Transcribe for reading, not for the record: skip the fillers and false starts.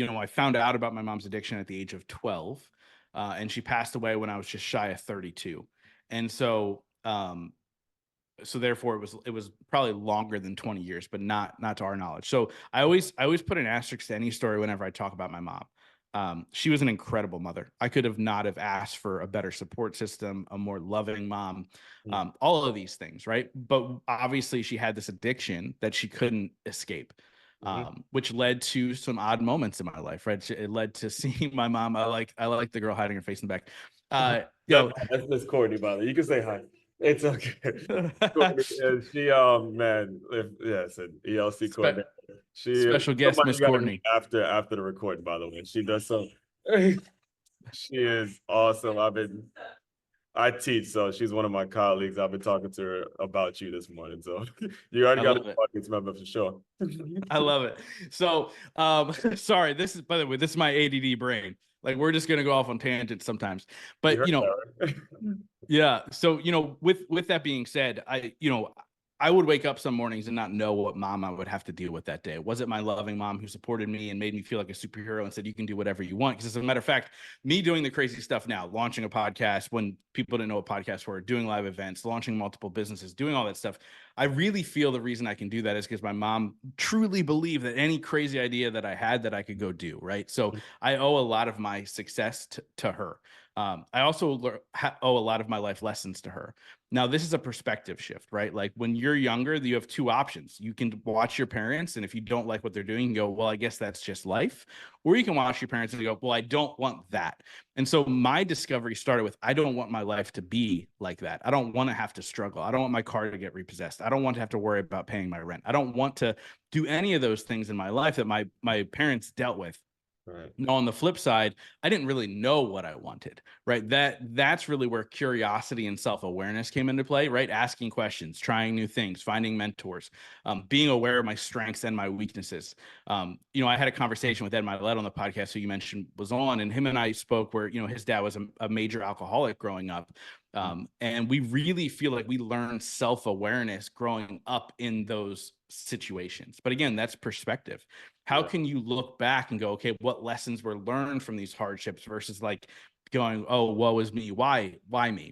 I found out about my mom's addiction at the age of 12, and she passed away when I was just shy of 32. And so therefore it was probably longer than 20 years, but not to our knowledge. So I always put an asterisk to any story whenever I talk about my mom. She was an incredible mother. I could have not have asked for a better support system, a more loving mom, all of these things, right? But obviously she had this addiction that she couldn't escape, which led to some odd moments in my life, right? It led to seeing my mom. I like the girl hiding her face in the back. That's Courtney, by the way. You can say hi. It's okay. Courtney, and she, man, yes, an ELC coordinator. She Special guest, somebody Miss got to meet Courtney. after the recording, by the way. She does so. She is awesome. I teach, so she's one of my colleagues. I've been talking to her about you this morning. So you already I got love an it. audience member for sure. I love it. So, sorry, by the way, this is my ADD brain. Like, we're just gonna go off on tangents sometimes. You But heard that, right? yeah. So, with that being said, I would wake up some mornings and not know what mom I would have to deal with that day. Was it my loving mom who supported me and made me feel like a superhero and said, you can do whatever you want? Because as a matter of fact, me doing the crazy stuff now, launching a podcast when people didn't know what podcasts were, doing live events, launching multiple businesses, doing all that stuff. I really feel the reason I can do that is because my mom truly believed that any crazy idea that I had that I could go do, right? So I owe a lot of my success to her. I also owe a lot of my life lessons to her. Now, this is a perspective shift, right? Like when you're younger, you have two options. You can watch your parents, and if you don't like what they're doing, you go, well, I guess that's just life. Or you can watch your parents and go, well, I don't want that. And so my discovery started with, I don't want my life to be like that. I don't want to have to struggle. I don't want my car to get repossessed. I don't want to have to worry about paying my rent. I don't want to do any of those things in my life that my parents dealt with. Right. No, on the flip side, I didn't really know what I wanted, right? That's really where curiosity and self-awareness came into play, right? Asking questions, trying new things, finding mentors, being aware of my strengths and my weaknesses. I had a conversation with Ed Milet on the podcast who you mentioned was on, and him and I spoke where, his dad was a major alcoholic growing up. And we really feel like we learned self-awareness growing up in those situations. But again, that's perspective. How can you look back and go, okay, what lessons were learned from these hardships versus like going, oh, woe is me. Why me?